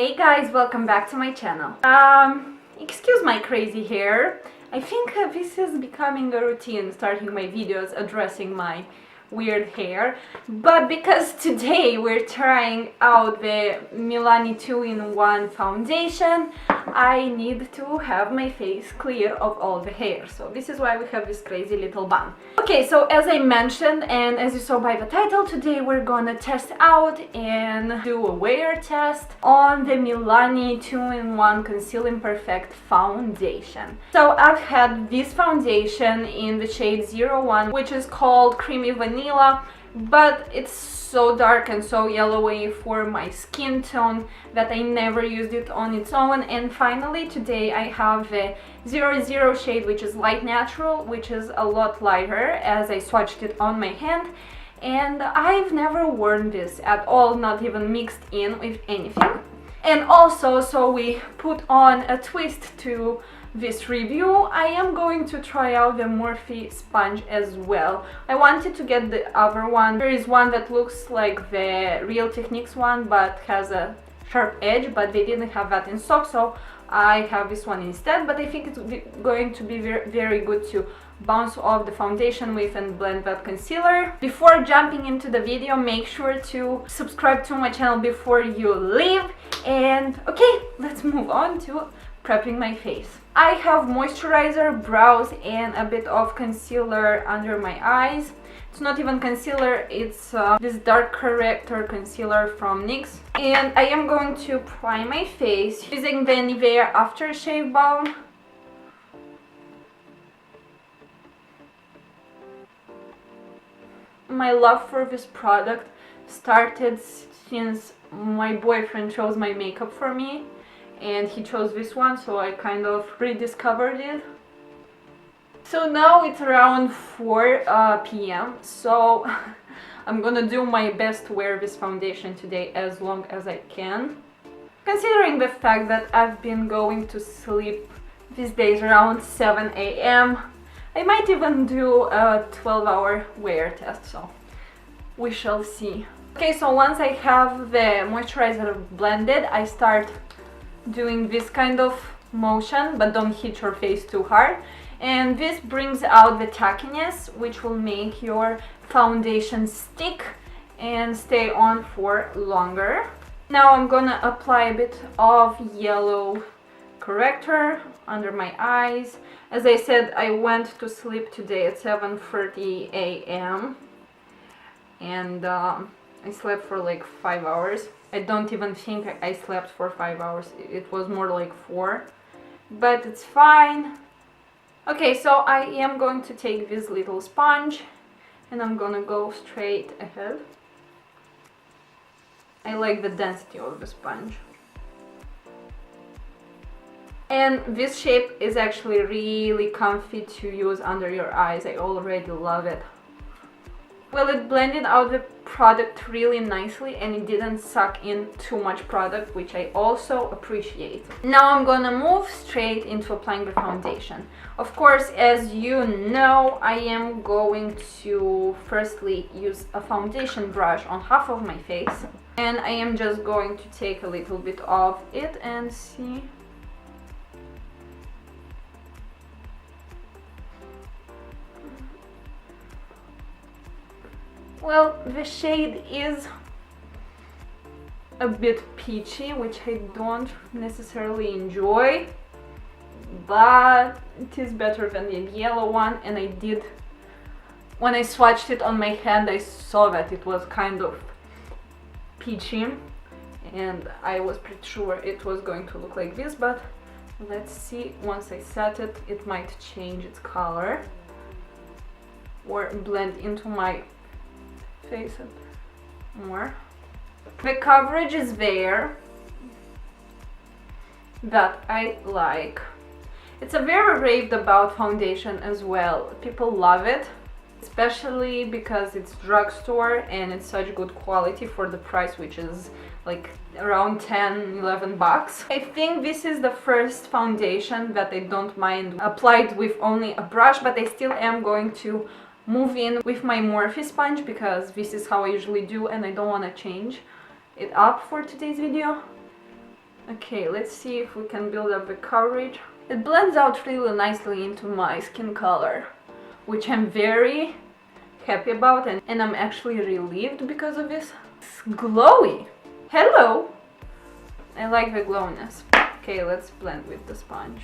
Hey guys, welcome back to my channel. Excuse my crazy hair. I think this is becoming a routine, starting my videos addressing my weird hair, but because today we're trying out the MILANI 2-in-1 foundation, I need to have my face clear of all the hair, so this is why we have this crazy little bun. Okay, so as I mentioned and as you saw by the title, today we're gonna test out and do a wear test on the MILANI 2-in-1 Conceal Imperfect foundation. So I've had this foundation in the shade 01, which is called Creamy Vanilla, but it's so dark and so yellowy for my skin tone that I never used it on its own. And finally today I have the 00 shade, which is light natural, which is a lot lighter, as I swatched it on my hand, and I've never worn this at all, not even mixed in with anything. And also, so we put on a twist to this review, I am going to try out the MORPHE sponge as well. I wanted to get the other one. There is one that looks like the Real Techniques one but has a sharp edge, but they didn't have that in stock, so I have this one instead. But I think it's going to be very good to bounce off the foundation with and blend that concealer. Before jumping into the video, make sure to subscribe to my channel before you leave. And okay, let's move on to prepping my face. I have moisturizer, brows, and a bit of concealer under my eyes. It's not even concealer, it's this dark corrector concealer from NYX. And I am going to prime my face using the Nivea Aftershave Balm. My love for this product started since my boyfriend chose my makeup for me, and he chose this one, so I kind of rediscovered it. So now it's around 4 p.m. so I'm gonna do my best to wear this foundation today as long as I can. Considering the fact that I've been going to sleep these days around 7 a.m. I might even do a 12-hour wear test, so we shall see. Okay, so once I have the moisturizer blended, I start doing this kind of motion, but don't hit your face too hard. And this brings out the tackiness, which will make your foundation stick and stay on for longer. Now I'm gonna apply a bit of yellow corrector under my eyes. As I said, I went to sleep today at 7:30 a.m. and I slept for like 5 hours. I don't even think I slept for 5 hours. It was more like 4, but it's fine. Okay, so I am going to take this little sponge and I'm gonna go straight ahead. I like the density of the sponge. And this shape is actually really comfy to use under your eyes. I already love it. Well, it blended out the product really nicely and it didn't suck in too much product, which I also appreciate. Now I'm gonna move straight into applying the foundation. Of course, as you know, I am going to firstly use a foundation brush on half of my face, and I am just going to take a little bit of it and see. Well, the shade is a bit peachy, which I don't necessarily enjoy, but it is better than the yellow one. And I did, when I swatched it on my hand, I saw that it was kind of peachy, and I was pretty sure it was going to look like this, but let's see. Once I set it, it might change its color or blend into my face more. The coverage is there, that I like. It's a very raved about foundation as well. People love it, especially because it's drugstore and it's such good quality for the price, which is like around 10-11 bucks. I think this is the first foundation that I don't mind applied with only a brush, but I still am going to move in with my Morphe sponge because this is how I usually do and I don't want to change it up for today's video. Okay, let's see if we can build up the coverage. It blends out really nicely into my skin color, which I'm very happy about, and I'm actually relieved because of this. It's glowy. Hello! I like the glowiness. Okay, let's blend with the sponge.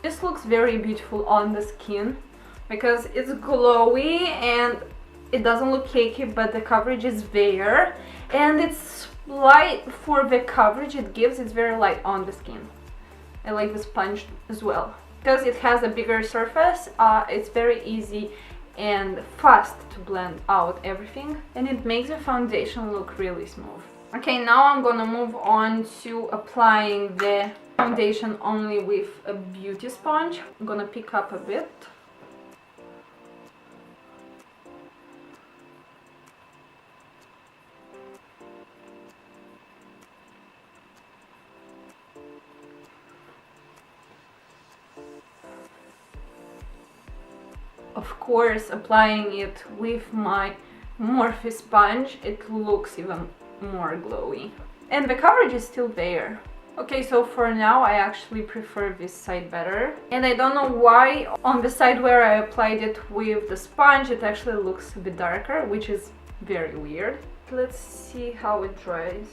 This looks very beautiful on the skin because it's glowy and it doesn't look cakey, but the coverage is there, and it's light for the coverage it gives. It's very light on the skin. I like the sponge as well because it has a bigger surface. It's very easy and fast to blend out everything, and it makes the foundation look really smooth. Okay, now I'm gonna move on to applying the foundation only with a beauty sponge. I'm gonna pick up a bit. Of course, applying it with my Morphe sponge, it looks even more glowy. And the coverage is still there. Okay, so for now I actually prefer this side better. And I don't know why on the side where I applied it with the sponge it actually looks a bit darker, which is very weird. Let's see how it dries.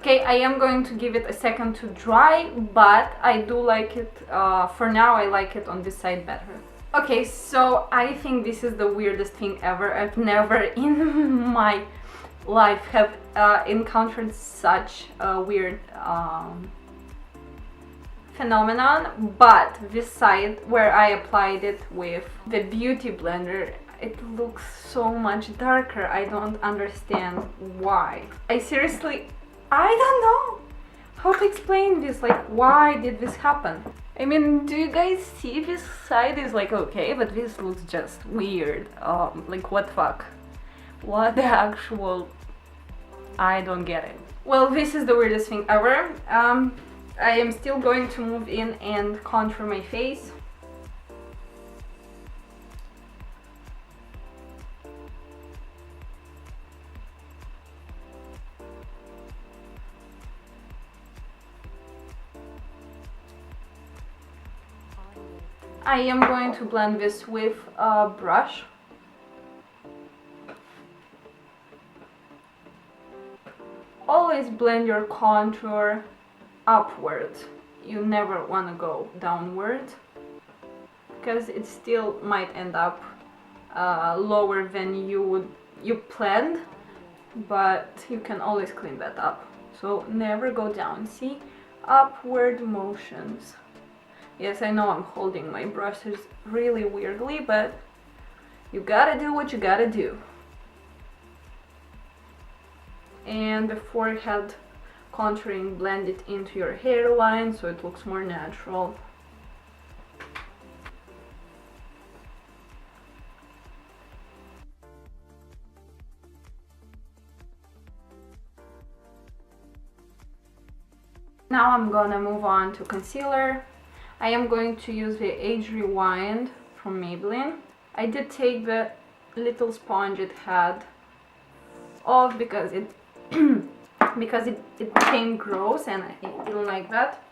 Okay, I am going to give it a second to dry, but I do like it, for now I like it on this side better. Okay, so I think this is the weirdest thing ever. I've never in my life have encountered such a weird phenomenon, but this side where I applied it with the beauty blender, it looks so much darker. I don't understand why. I don't know how to explain this, like why did this happen? I mean, do you guys see this side is like okay, but this looks just weird. Like what the fuck? What the actual... I don't get it. Well, this is the weirdest thing ever. I am still going to move in and contour my face. I am going to blend this with a brush. Always blend your contour upwards. You never want to go downwards because it still might end up lower than you planned, but you can always clean that up. So never go down. See? Upward motions. Yes, I know I'm holding my brushes really weirdly, but you gotta do what you gotta do. And the forehead contouring, blend it into your hairline so it looks more natural. Now I'm gonna move on to concealer. I am going to use the Age Rewind from Maybelline. I did take the little sponge it had off because it became gross and I didn't like that.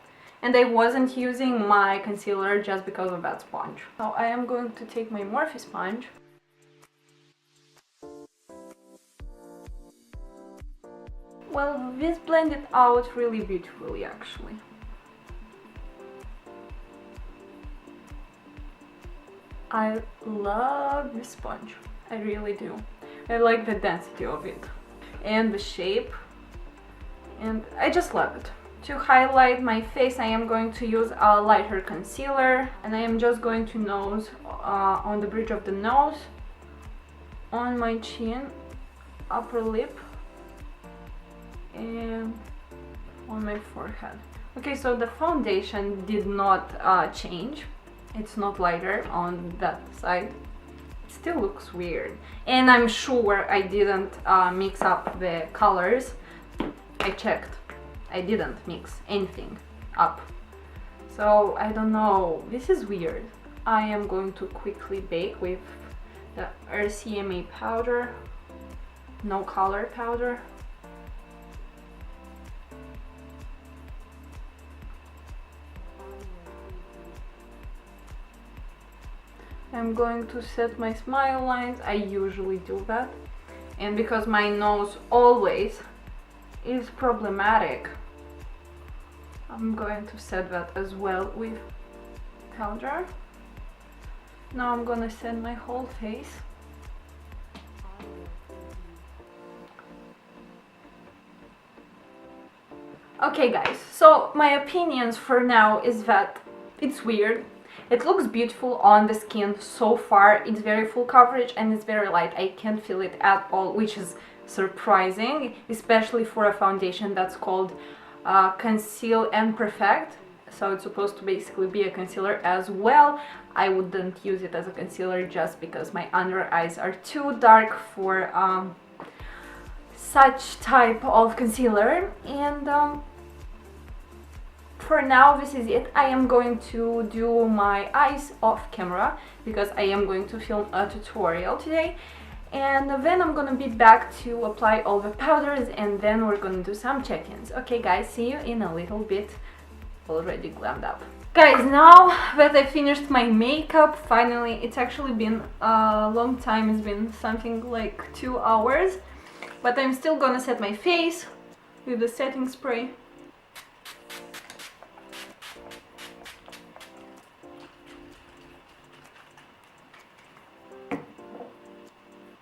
And I wasn't using my concealer just because of that sponge. So I am going to take my Morphe sponge. Well, this blended out really beautifully actually. I love this sponge, I really do. I like the density of it and the shape, and I just love it. To highlight my face, I am going to use a lighter concealer, and I am just going to nose on the bridge of the nose, on my chin, upper lip, and on my forehead. Okay, so the foundation did not change. It's not lighter on that side. It still looks weird. And I'm sure I didn't mix up the colors. I checked. I didn't mix anything up. So I don't know. This is weird. I am going to quickly bake with the RCMA powder. No color powder. I'm going to set my smile lines. I usually do that. And because my nose always is problematic, I'm going to set that as well with powder. Now I'm gonna set my whole face. Okay guys, so my opinions for now is that it's weird. It looks beautiful on the skin so far. It's very full coverage and it's very light. I can't feel it at all, which is surprising, especially for a foundation that's called Conceal and Perfect. So it's supposed to basically be a concealer as well. I wouldn't use it as a concealer just because my under eyes are too dark for such type of concealer. And for now this is it. I am going to do my eyes off camera because I am going to film a tutorial today, and then I'm gonna be back to apply all the powders, and then we're gonna do some check-ins. Okay guys, see you in a little bit. Already glammed up. Guys, now that I finished my makeup, finally, it's actually been a long time. It's been something like 2 hours, but I'm still gonna set my face with the setting spray.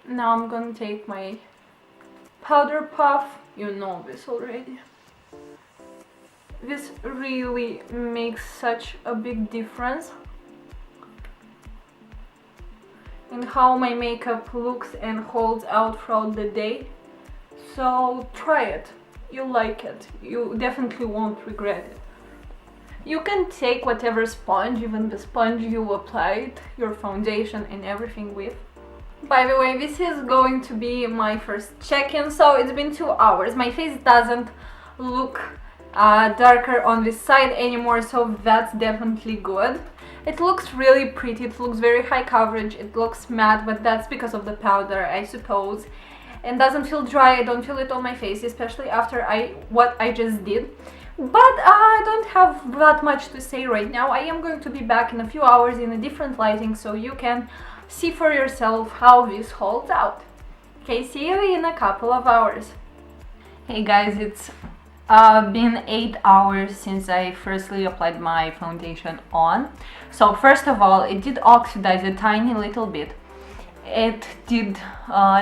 Now I'm gonna take my powder puff. You know this already. This really makes such a big difference in how my makeup looks and holds out throughout the day. So try it. You'll like it. You definitely won't regret it. You can take whatever sponge, even the sponge you applied your foundation and everything with. By the way, this is going to be my first check-in, so it's been 2 hours. My face doesn't look darker on this side anymore, so that's definitely good. It looks really pretty, it looks very high coverage, it looks matte, but that's because of the powder, I suppose. And doesn't feel dry. I don't feel it on my face, especially after what I just did. But I don't have that much to say right now. I am going to be back in a few hours in a different lighting, so you can see for yourself how this holds out. Okay, see you in a couple of hours. Hey guys, it's been 8 hours since I firstly applied my foundation on. So first of all, it did oxidize a tiny little bit. It did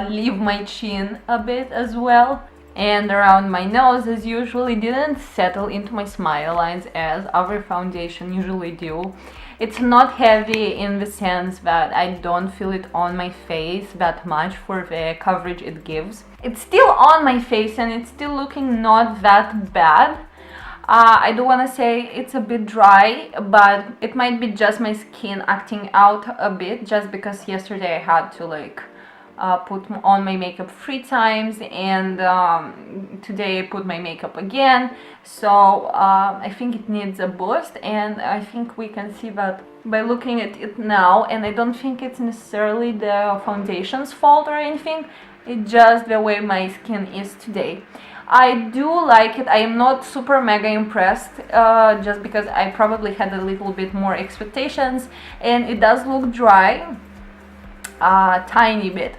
leave my chin a bit as well, and around my nose, as usual. It didn't settle into my smile lines as our foundation usually do. It's not heavy in the sense that I don't feel it on my face that much for the coverage it gives. It's still on my face and it's still looking not that bad. I do want to say it's a bit dry, but it might be just my skin acting out a bit, just because yesterday I had to put on my makeup 3 times, and today I put my makeup again, so I think it needs a boost, and I think we can see that by looking at it now. And I don't think it's necessarily the foundation's fault or anything, it's just the way my skin is today. I do like it. I am not super mega impressed, just because I probably had a little bit more expectations, and it does look dry, tiny bit.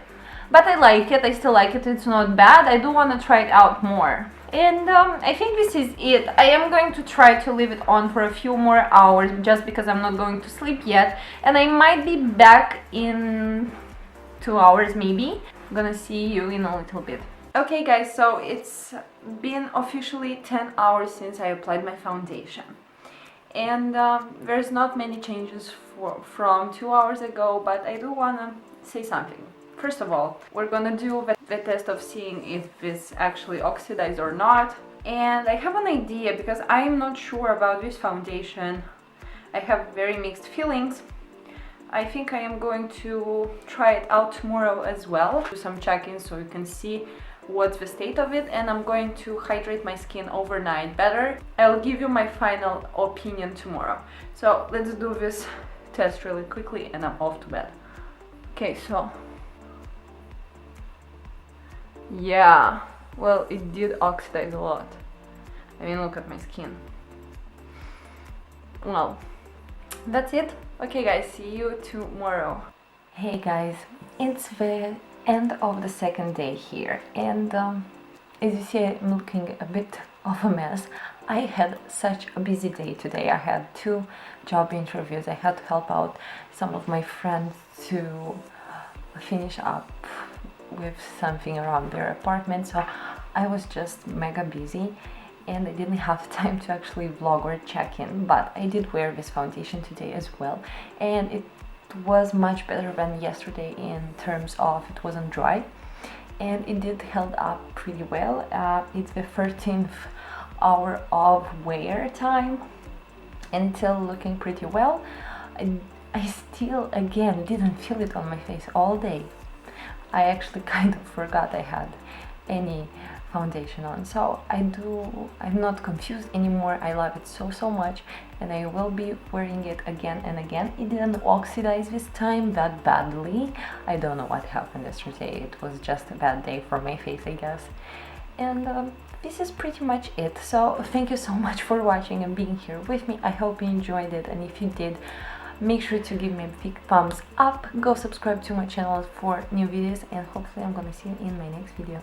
But I like it, I still like it, it's not bad. I do want to try it out more. And I think this is it. I am going to try to leave it on for a few more hours, just because I'm not going to sleep yet. And I might be back in 2 hours maybe. I'm gonna see you in a little bit. Okay guys, so it's been officially 10 hours since I applied my foundation. And there's not many changes from 2 hours ago, but I do want to say something. First of all, we're gonna do the test of seeing if this actually oxidized or not. And I have an idea, because I'm not sure about this foundation. I have very mixed feelings. I think I am going to try it out tomorrow as well. Do some check-ins so you can see what's the state of it, and I'm going to hydrate my skin overnight better. I'll give you my final opinion tomorrow. So let's do this test really quickly and I'm off to bed. Okay, so yeah, well, it did oxidize a lot. I mean, look at my skin. Well, that's it. Okay guys, see you tomorrow. Hey guys, it's the end of the second day here, and as you see, I'm looking a bit of a mess. I had such a busy day today. I had 2 job interviews. I had to help out some of my friends to finish up with something around their apartment, so I was just mega busy and I didn't have time to actually vlog or check in, but I did wear this foundation today as well, and it was much better than yesterday in terms of it wasn't dry, and it did held up pretty well. It's the 13th hour of wear time and it's still looking pretty well. I still again didn't feel it on my face all day. I actually kind of forgot I had any foundation on, so I'm not confused anymore. I love it so much and I will be wearing it again and again. It didn't oxidize this time that badly. I don't know what happened yesterday. It was just a bad day for my face, I guess. And this is pretty much it. So thank you so much for watching and being here with me. I hope you enjoyed it, and if you did, make sure to give me a big thumbs up. Go subscribe to my channel for new videos, and hopefully I'm gonna see you in my next video.